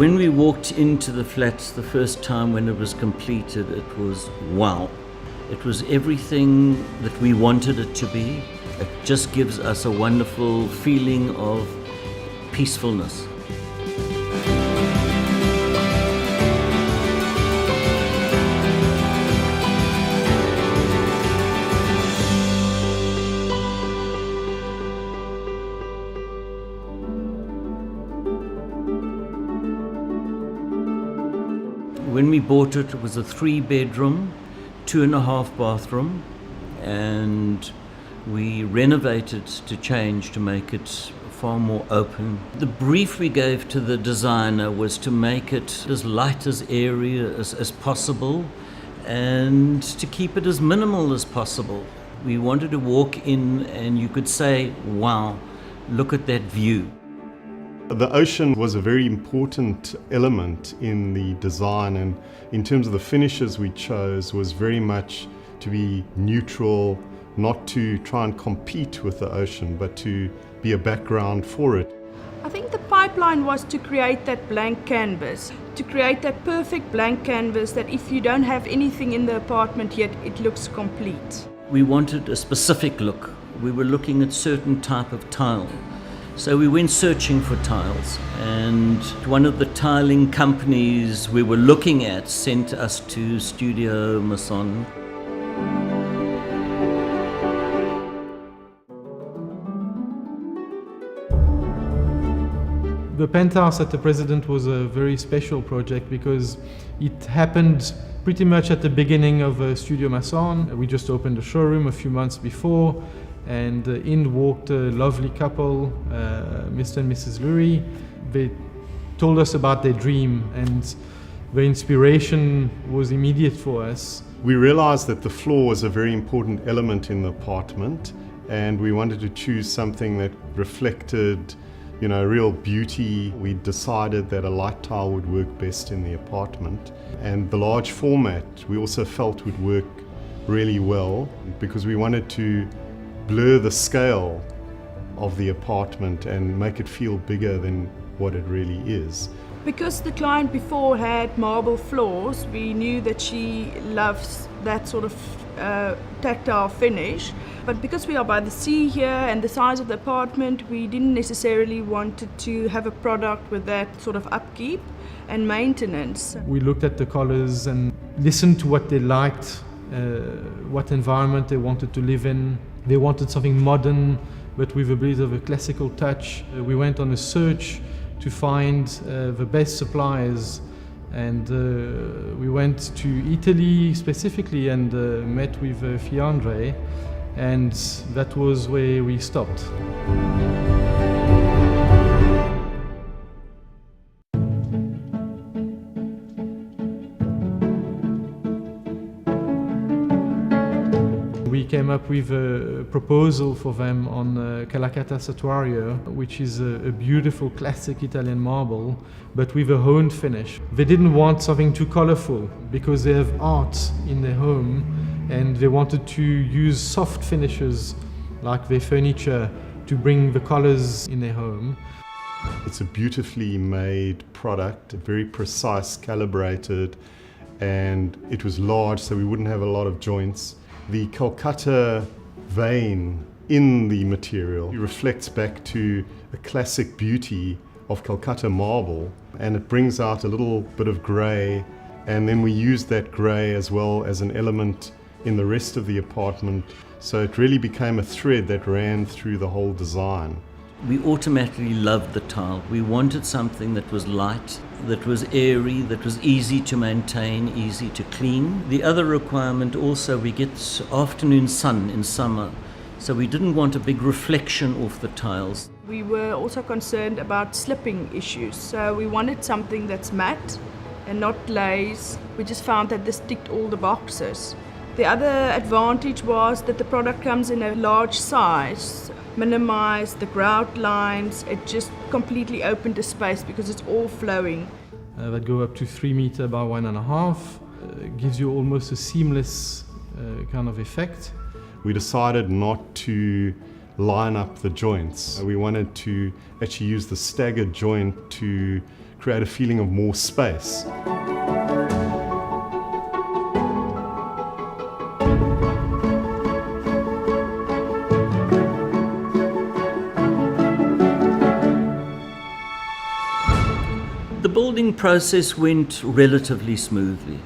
When we walked into the flats the first time when it was completed, it was wow. It was everything that we wanted it to be. It just gives us a wonderful feeling of peacefulness. When we bought it, it was a 3-bedroom, 2.5 bathroom, and we renovated to change to make it far more open. The brief we gave to the designer was to make it as light as airy as possible and to keep it as minimal as possible. We wanted to walk in and you could say, wow, look at that view. The ocean was a very important element in the design, and in terms of the finishes we chose was very much to be neutral, not to try and compete with the ocean, but to be a background for it. I think the pipeline was to create that blank canvas, to create that perfect blank canvas that if you don't have anything in the apartment yet, it looks complete. We wanted a specific look. We were looking at certain type of tile. So we went searching for tiles, and one of the tiling companies we were looking at sent us to Studio Mason. The penthouse at the President was a very special project because it happened pretty much at the beginning of Studio Mason. We just opened a showroom a few months before, and in walked a lovely couple, Mr. and Mrs. Lurie. They told us about their dream, and the inspiration was immediate for us. We realized that the floor was a very important element in the apartment, and we wanted to choose something that reflected, real beauty. We decided that a light tile would work best in the apartment, and the large format we also felt would work really well because we wanted to blur the scale of the apartment and make it feel bigger than what it really is. Because the client before had marble floors, we knew that she loves that sort of tactile finish. But because we are by the sea here and the size of the apartment, we didn't necessarily want to have a product with that sort of upkeep and maintenance. We looked at the colors and listened to what they liked, what environment they wanted to live in. They wanted something modern, but with a bit of a classical touch. We went on a search to find the best suppliers, and we went to Italy specifically and met with Fiandre, and that was where we stopped. We came up with a proposal for them on Calacata Satuario, which is a beautiful classic Italian marble, but with a honed finish. They didn't want something too colorful because they have art in their home, and they wanted to use soft finishes like their furniture to bring the colors in their home. It's a beautifully made product, very precise, calibrated, and it was large so we wouldn't have a lot of joints. The Calcutta vein in the material reflects back to a classic beauty of Calcutta marble, and it brings out a little bit of grey, and then we use that grey as well as an element in the rest of the apartment, so it really became a thread that ran through the whole design. We automatically loved the tile. We wanted something that was light, that was airy, that was easy to maintain, easy to clean. The other requirement also, we get afternoon sun in summer, so we didn't want a big reflection off the tiles. We were also concerned about slipping issues, so we wanted something that's matte and not glaze. We just found that this ticked all the boxes. The other advantage was that the product comes in a large size, minimized the grout lines. It just completely opened the space because it's all flowing. That go up to 3 meters by 1.5. Gives you almost a seamless kind of effect. We decided not to line up the joints. We wanted to actually use the staggered joint to create a feeling of more space. The building process went relatively smoothly.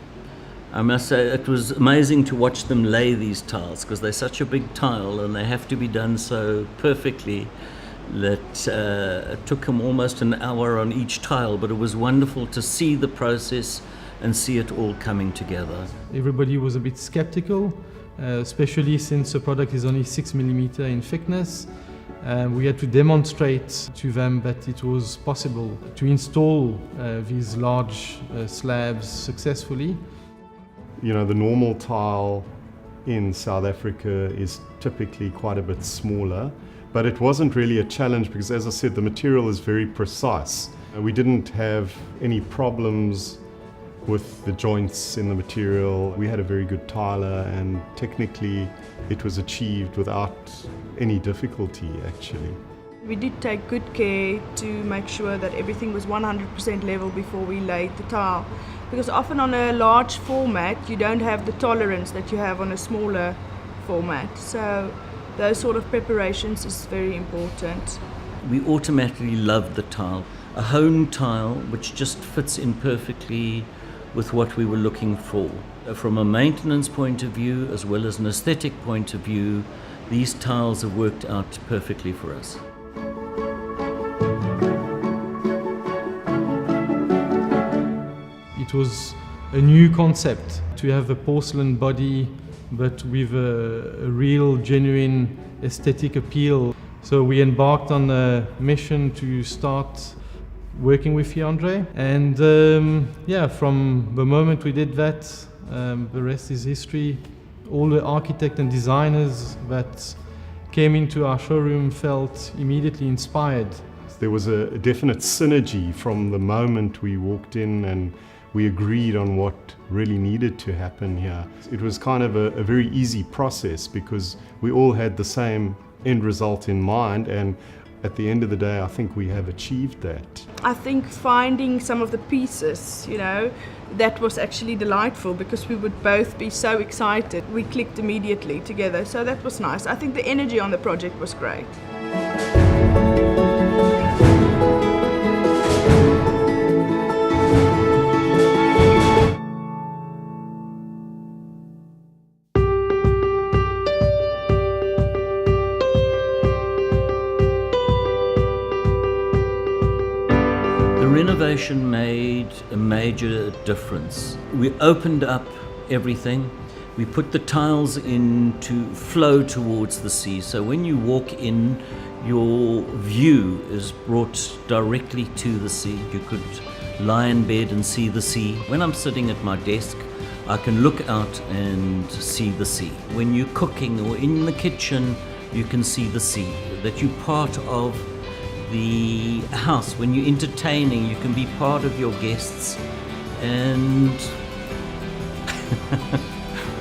I must say it was amazing to watch them lay these tiles because they're such a big tile and they have to be done so perfectly that it took them almost an hour on each tile, but it was wonderful to see the process and see it all coming together. Everybody was a bit skeptical, especially since the product is only 6 millimeter in thickness. We had to demonstrate to them that it was possible to install these large slabs successfully. You know, the normal tile in South Africa is typically quite a bit smaller, but it wasn't really a challenge because, as I said, the material is very precise. We didn't have any problems with the joints in the material. We had a very good tiler and technically it was achieved without any difficulty actually. We did take good care to make sure that everything was 100% level before we laid the tile, because often on a large format you don't have the tolerance that you have on a smaller format. So those sort of preparations is very important. We automatically loved the tile. A home tile which just fits in perfectly with what we were looking for. From a maintenance point of view as well as an aesthetic point of view, these tiles have worked out perfectly for us. It was a new concept to have a porcelain body but with a real genuine aesthetic appeal. So we embarked on a mission to start working with Andre, and from the moment we did that, the rest is history. All the architects and designers that came into our showroom felt immediately inspired. There was a definite synergy from the moment we walked in and we agreed on what really needed to happen here. It was kind of a very easy process because we all had the same end result in mind, and at the end of the day I think we have achieved that. I think finding some of the pieces, that was actually delightful because we would both be so excited. We clicked immediately together, so that was nice. I think the energy on the project was great. Renovation made a major difference. We opened up everything. We put the tiles in to flow towards the sea. So when you walk in, your view is brought directly to the sea. You could lie in bed and see the sea. When I'm sitting at my desk, I can look out and see the sea. When you're cooking or in the kitchen, you can see the sea, that you're part of the house. When you're entertaining, you can be part of your guests. And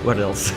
what else?